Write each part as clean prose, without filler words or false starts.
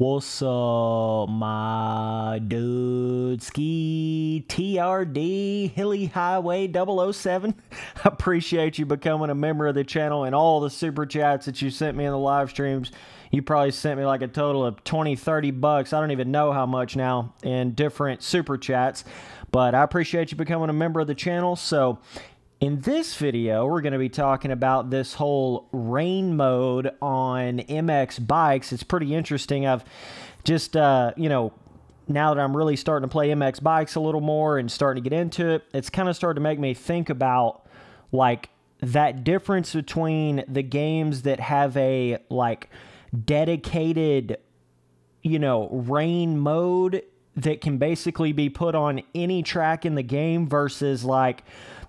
What's up, my dude? Ski TRD Hilly Highway 007. I appreciate you becoming a member of the channel and all the super chats that you sent me in the live streams. You probably sent me like a total of 20, 30 bucks. I don't even know how much now in different super chats. But I appreciate you becoming a member of the channel. So in this video, we're going to be talking about this whole rain mode on MX bikes. It's pretty interesting. I've just, now that I'm really starting to play MX bikes a little more and starting to get into it, it's kind of started to make me think about, like, that difference between the games that have a, like, dedicated, rain mode that can basically be put on any track in the game versus, like,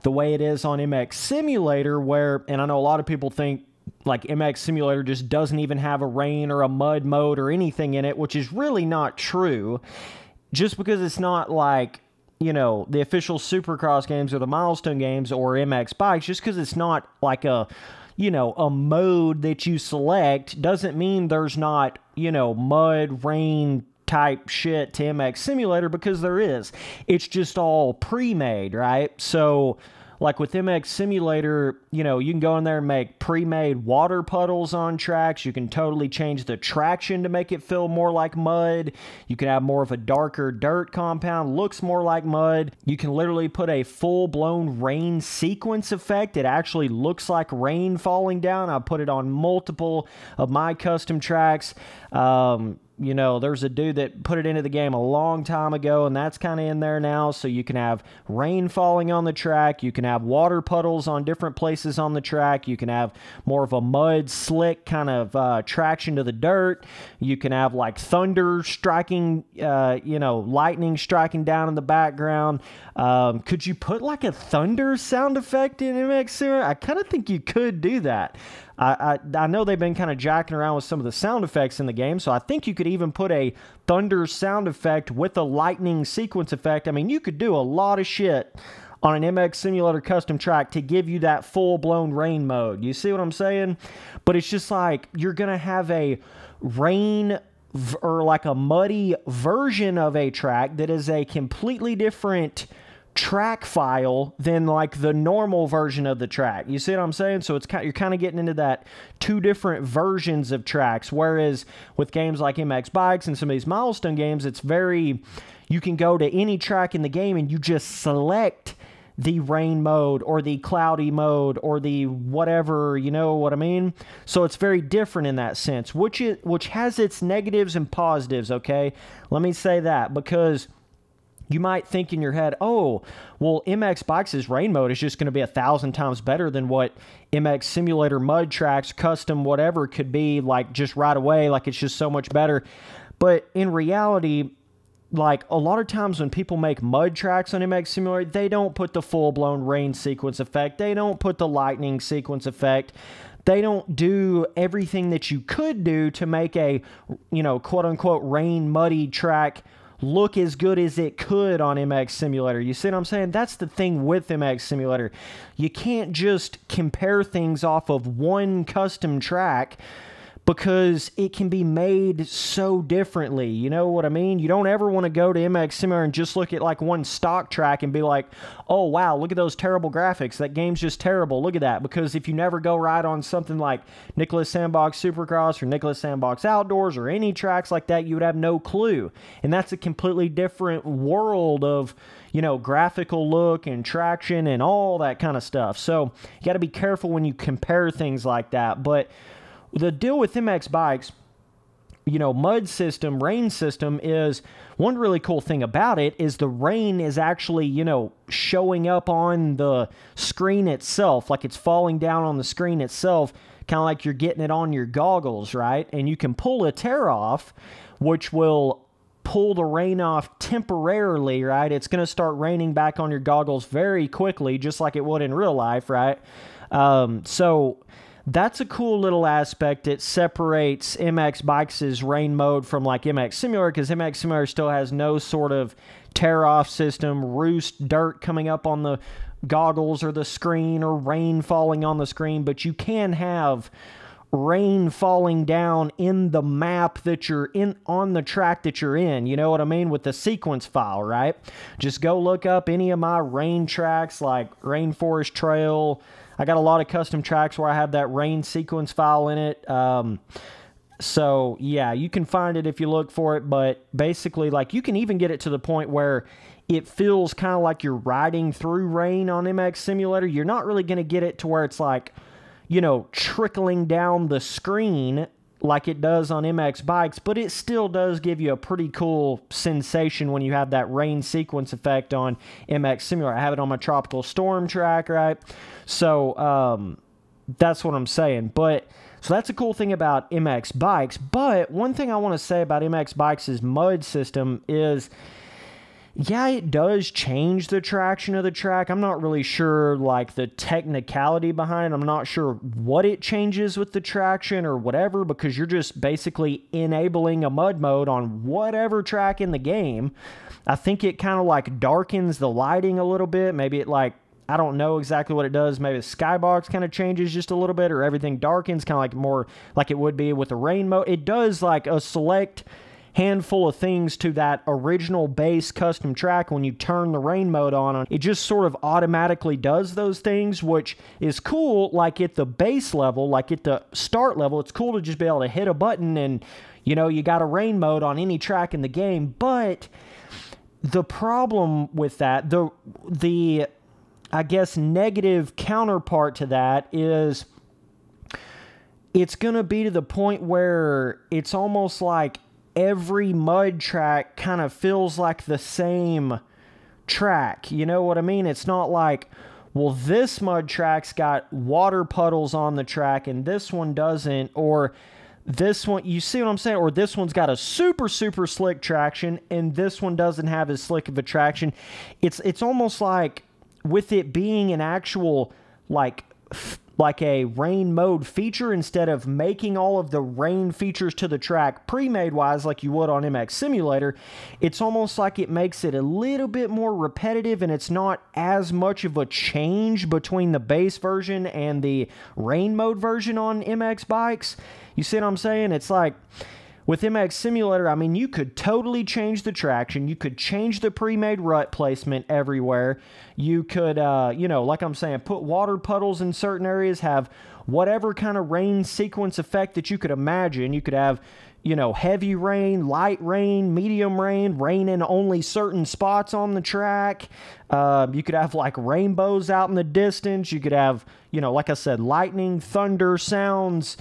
the way it is on MX Simulator, where, and I know a lot of people think like MX Simulator just doesn't even have a rain or a mud mode or anything in it, which is really not true. Just because it's not like, the official Supercross games or the Milestone games or MX bikes, just because it's not like a mode that you select doesn't mean there's not, mud, rain type shit to MX Simulator, because there is. It's just all pre-made, right? So, like with MX Simulator, you can go in there and make pre-made water puddles on tracks. You can totally change the traction to make it feel more like mud. You can have more of a darker dirt compound, looks more like mud. You can literally put a full-blown rain sequence effect. It actually looks like rain falling down. I put it on multiple of my custom tracks. There's a dude that put it into the game a long time ago, and that's kind of in there now. So you can have rain falling on the track. You can have water puddles on different places on the track. You can have more of a mud slick kind of traction to the dirt. You can have like thunder striking, lightning striking down in the background. Could you put like a thunder sound effect in MX Simulator? I kind of think you could do that. I know they've been kind of jacking around with some of the sound effects in the game, so I think you could even put a thunder sound effect with a lightning sequence effect. I mean, you could do a lot of shit on an MX Simulator custom track to give you that full-blown rain mode. You see what I'm saying? But it's just like you're going to have a rain or like a muddy version of a track that is a completely different track file than like the normal version of the track. You see what I'm saying? So you're kind of getting into that two different versions of tracks, whereas with games like MX Bikes and some of these Milestone games, it's very, you can go to any track in the game and you just select the rain mode or the cloudy mode or the whatever, you know what I mean? So it's very different in that sense, which has its negatives and positives, okay? Let me say that, because you might think in your head, oh, well, MX Bikes' rain mode is just going to be 1,000 times better than what MX Simulator mud tracks, custom whatever, could be, like, just right away, like it's just so much better. But in reality, like, a lot of times when people make mud tracks on MX Simulator, they don't put the full-blown rain sequence effect. They don't put the lightning sequence effect. They don't do everything that you could do to make a, quote-unquote rain muddy track look as good as it could on MX Simulator. You see what I'm saying? That's the thing with MX Simulator. You can't just compare things off of one custom track, because it can be made so differently. You know what I mean? You don't ever want to go to MX Simulator and just look at like one stock track and be like, oh wow, look at those terrible graphics. That game's just terrible. Look at that. Because if you never go ride on something like Nicholas Sandbox Supercross or Nicholas Sandbox Outdoors or any tracks like that, you would have no clue. And that's a completely different world of, graphical look and traction and all that kind of stuff. So you got to be careful when you compare things like that. But the deal with MX Bikes, mud system, rain system, is one really cool thing about it is the rain is actually, showing up on the screen itself, like it's falling down on the screen itself, kind of like you're getting it on your goggles, right? And you can pull a tear off, which will pull the rain off temporarily, right? It's going to start raining back on your goggles very quickly, just like it would in real life, right? So that's a cool little aspect. It separates MX Bikes' rain mode from like MX Simulator, because MX Simulator still has no sort of tear-off system, roost, dirt coming up on the goggles or the screen, or rain falling on the screen, but you can have rain falling down in the map that you're in, on the track that you're in. You know what I mean? With the sequence file, right? Just go look up any of my rain tracks like Rainforest Trail. I got a lot of custom tracks where I have that rain sequence file in it. So yeah, you can find it if you look for it, but basically, like, you can even get it to the point where it feels kind of like you're riding through rain on MX Simulator. You're not really going to get it to where it's like, you know, trickling down the screen like it does on MX Bikes, but it still does give you a pretty cool sensation when you have that rain sequence effect on MX Simulator. I have it on my Tropical Storm track, right? So that's what I'm saying. But so that's a cool thing about MX Bikes. But one thing I want to say about MX Bikes' mud system is, yeah, it does change the traction of the track. I'm not really sure, like, the technicality behind it. I'm not sure what it changes with the traction or whatever, because you're just basically enabling a mud mode on whatever track in the game. I think it kind of, like, darkens the lighting a little bit. Maybe it, like, I don't know exactly what it does. Maybe the skybox kind of changes just a little bit, or everything darkens kind of like more like it would be with the rain mode. It does, like, a select handful of things to that original base custom track. When you turn the rain mode on, it just sort of automatically does those things, which is cool. Like at the base level, like at the start level, it's cool to just be able to hit a button and, you know, you got a rain mode on any track in the game. But the problem with that, the I guess negative counterpart to that is it's going to be to the point where it's almost like every mud track kind of feels like the same track. You know what I mean? It's not like, well, this mud track's got water puddles on the track and this one doesn't, or this one, you see what I'm saying? Or this one's got a super, super slick traction and this one doesn't have as slick of a traction. It's almost like, with it being an actual, like a rain mode feature, instead of making all of the rain features to the track pre-made wise like you would on MX Simulator, it's almost like it makes it a little bit more repetitive, and it's not as much of a change between the base version and the rain mode version on MX Bikes. You see what I'm saying? It's like, with MX Simulator, I mean, you could totally change the traction. You could change the pre-made rut placement everywhere. You could, you know, like I'm saying, put water puddles in certain areas, have whatever kind of rain sequence effect that you could imagine. You could have, you know, heavy rain, light rain, medium rain, rain in only certain spots on the track. You could have, like, rainbows out in the distance. You could have, you know, like I said, lightning, thunder, sounds,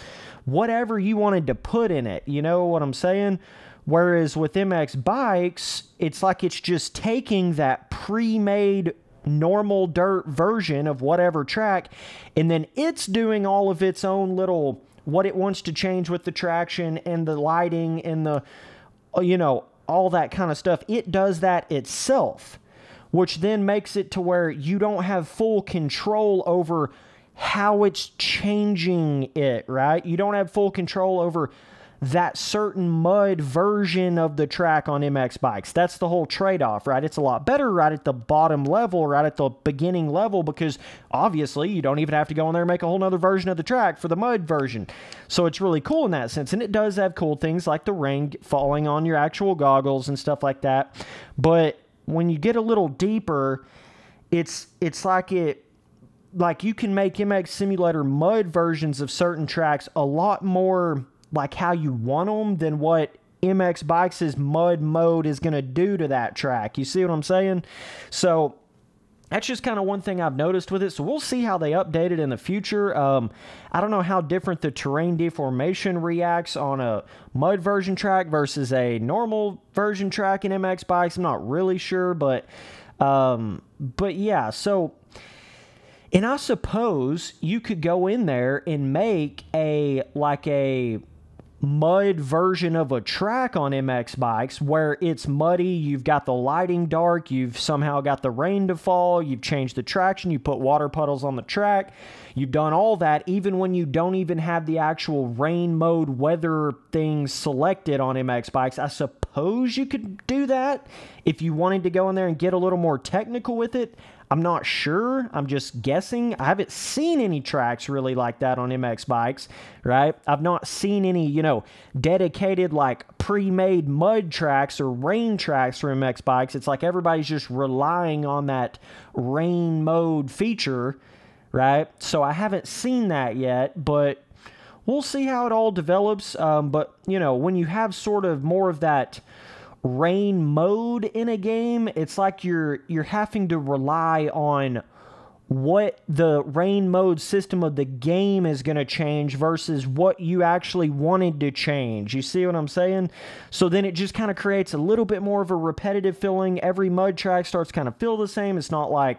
whatever you wanted to put in it. You know what I'm saying? Whereas with MX Bikes, it's like it's just taking that pre-made normal dirt version of whatever track, and then it's doing all of its own little, what it wants to change with the traction and the lighting and the, you know, all that kind of stuff. It does that itself, which then makes it to where you don't have full control over how it's changing it, right? You don't have full control over that certain mud version of the track on MX Bikes. That's the whole trade-off, right? It's a lot better right at the bottom level, right at the beginning level, because obviously you don't even have to go in there and make a whole nother version of the track for the mud version. So it's really cool in that sense, and it does have cool things like the rain falling on your actual goggles and stuff like that. But when you get a little deeper, it's like you can make MX Simulator mud versions of certain tracks a lot more like how you want them than what MX Bikes' mud mode is going to do to that track. You see what I'm saying? So that's just kind of one thing I've noticed with it. So we'll see how they update it in the future. I don't know how different the terrain deformation reacts on a mud version track versus a normal version track in MX Bikes. I'm not really sure, but yeah, so. And I suppose you could go in there and make a mud version of a track on MX Bikes where it's muddy, you've got the lighting dark, you've somehow got the rain to fall, you've changed the traction, you put water puddles on the track, you've done all that even when you don't even have the actual rain mode weather things selected on MX Bikes. I suppose you could do that if you wanted to go in there and get a little more technical with it. I'm not sure. I'm just guessing. I haven't seen any tracks really like that on MX bikes, right? I've not seen any, you know, dedicated like pre-made mud tracks or rain tracks for MX bikes. It's like everybody's just relying on that rain mode feature, right? So I haven't seen that yet, but we'll see how it all develops. But, you know, when you have sort of more of that rain mode in a game, it's like you're having to rely on what the rain mode system of the game is going to change versus what you actually wanted to change. You see what I'm saying? So then it just kind of creates a little bit more of a repetitive feeling. Every mud track starts kind of feel the same. It's not like,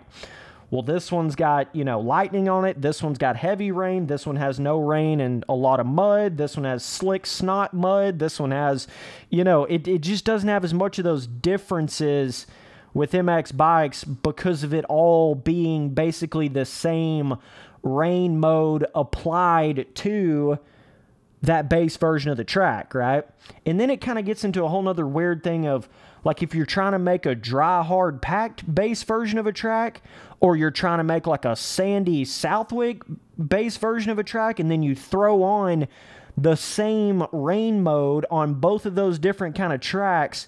well, this one's got, you know, lightning on it. This one's got heavy rain. This one has no rain and a lot of mud. This one has slick snot mud. This one has, you know, it just doesn't have as much of those differences with MX bikes because of it all being basically the same rain mode applied to that base version of the track, right? And then it kind of gets into a whole nother weird thing of, like, if you're trying to make a dry, hard, packed base version of a track, or you're trying to make like a sandy Southwick base version of a track, and then you throw on the same rain mode on both of those different kind of tracks,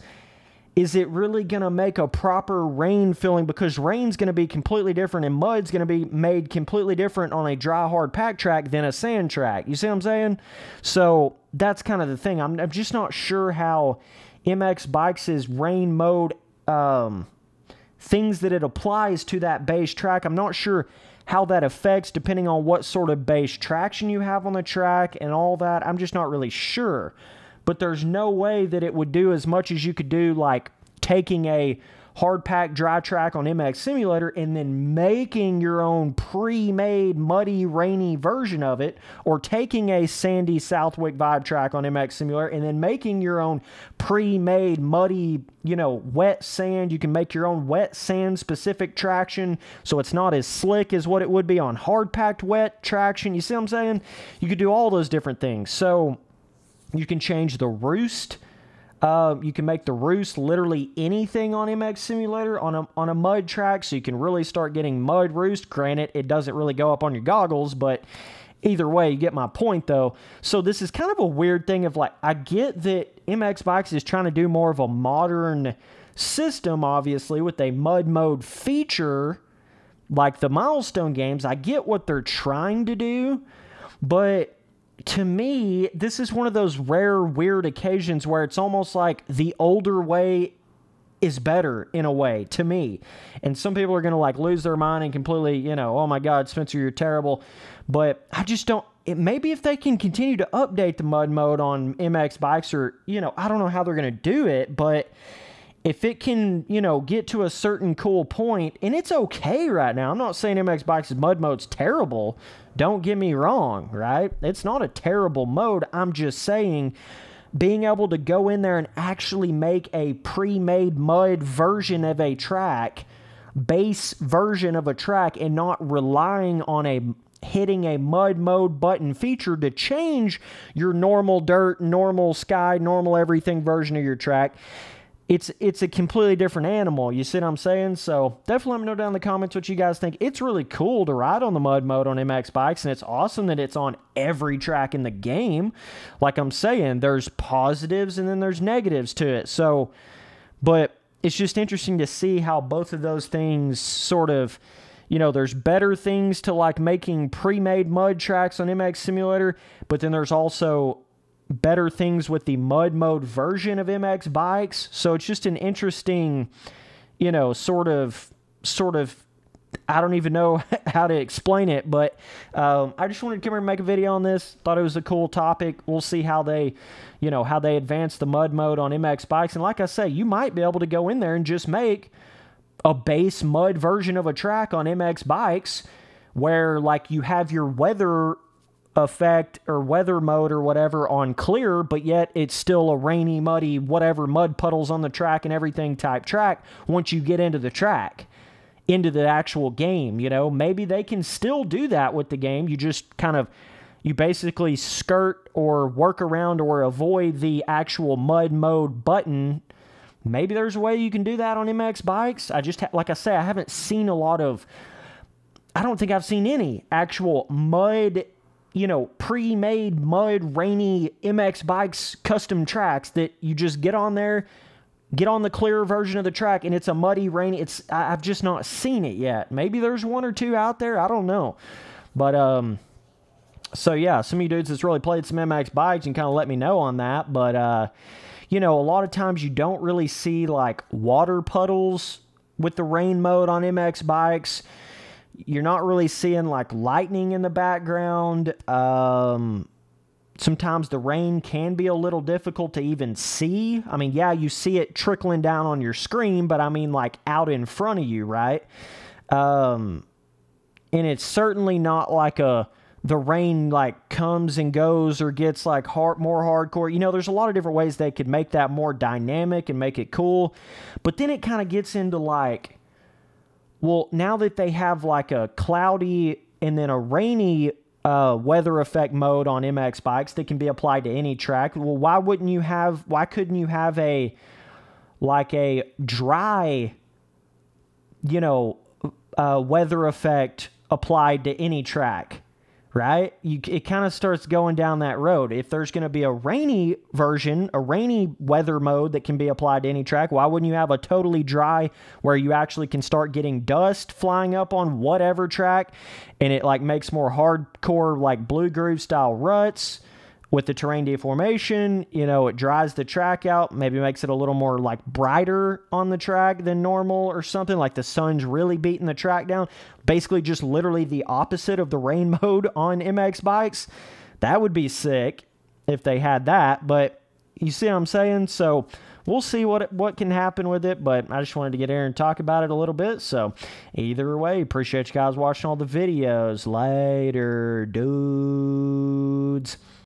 is it really going to make a proper rain feeling? Because rain's going to be completely different and mud's going to be made completely different on a dry, hard, packed track than a sand track. You see what I'm saying? So that's kind of the thing. I'm just not sure how MX Bikes' rain mode, things that it applies to that base track, I'm not sure how that affects depending on what sort of base traction you have on the track and all that. I'm just not really sure. But there's no way that it would do as much as you could do, like taking a hard pack dry track on MX Simulator and then making your own pre-made muddy rainy version of it, or taking a sandy Southwick vibe track on MX Simulator and then making your own pre-made muddy, you know, wet sand. You can make your own wet sand specific traction so it's not as slick as what it would be on hard packed wet traction. You see what I'm saying? You could do all those different things. So you can change the roost. You can make the roost literally anything on MX Simulator on a mud track, so you can really start getting mud roost. Granted, it doesn't really go up on your goggles, but either way, you get my point, though. So this is kind of a weird thing of, like, I get that MX Bikes is trying to do more of a modern system, obviously, with a mud mode feature, like the Milestone games. I get what they're trying to do, but to me, this is one of those rare, weird occasions where it's almost like the older way is better in a way, to me. And some people are going to, like, lose their mind and completely, you know, oh my God, Spencer, you're terrible. But I just don't, maybe if they can continue to update the mud mode on MX Bikes, or, you know, I don't know how they're going to do it, but if it can, you know, get to a certain cool point, and it's okay right now. I'm not saying MX Bikes' mud mode's terrible. Don't get me wrong, right? It's not a terrible mode. I'm just saying being able to go in there and actually make a pre-made mud version of a track, base version of a track, and not relying on hitting a mud mode button feature to change your normal dirt, normal sky, normal everything version of your track. It's a completely different animal. You see what I'm saying? So definitely let me know down in the comments what you guys think. It's really cool to ride on the mud mode on MX Bikes, and it's awesome that it's on every track in the game. Like I'm saying, there's positives and then there's negatives to it. So, but it's just interesting to see how both of those things sort of, you know, there's better things to, like, making pre-made mud tracks on MX Simulator, but then there's also better things with the mud mode version of MX Bikes. So it's just an interesting, you know, sort of, I don't even know how to explain it, but I just wanted to come here and make a video on this. Thought it was a cool topic. We'll see how they, you know, how they advance the mud mode on MX Bikes. And like I say, you might be able to go in there and just make a base mud version of a track on MX Bikes where, like, you have your weather effect or weather mode or whatever on clear, but yet it's still a rainy, muddy, whatever, mud puddles on the track and everything type track once you get into the track, into the actual game. You know, maybe they can still do that with the game. You just kind of, you basically skirt or work around or avoid the actual mud mode button maybe there's a way you can do that on MX bikes. I just, like I say, I haven't seen a lot of, I don't think I've seen any actual mud, you know, pre-made mud rainy MX bikes custom tracks that you just get on there, get on the clear version of the track, and it's a muddy, rainy, I've just not seen it yet. Maybe there's one or two out there, I don't know. But, so yeah, some of you dudes that's really played some MX bikes and kind of let me know on that. But, you know, a lot of times you don't really see like water puddles with the rain mode on MX bikes. You're not really seeing like lightning in the background. Sometimes the rain can be a little difficult to even see. I mean, yeah, you see it trickling down on your screen, but I mean like out in front of you, right? And it's certainly not like the rain like comes and goes or gets like more hardcore. You know, there's a lot of different ways they could make that more dynamic and make it cool. But then it kind of gets into like, well, now that they have like a cloudy and then a rainy weather effect mode on MX bikes that can be applied to any track, well, why couldn't you have a dry, you know, weather effect applied to any track, right? It kind of starts going down that road. If there's going to be a rainy version, a rainy weather mode that can be applied to any track, why wouldn't you have a totally dry where you actually can start getting dust flying up on whatever track, and it like makes more hardcore like blue groove style ruts with the terrain deformation? You know, it dries the track out, maybe makes it a little more like brighter on the track than normal or something, like the sun's really beating the track down. Basically just literally the opposite of the rain mode on MX bikes. That would be sick if they had that, but you see what I'm saying? So we'll see what can happen with it, but I just wanted to get here and talk about it a little bit. So either way, appreciate you guys watching all the videos. Later, dudes.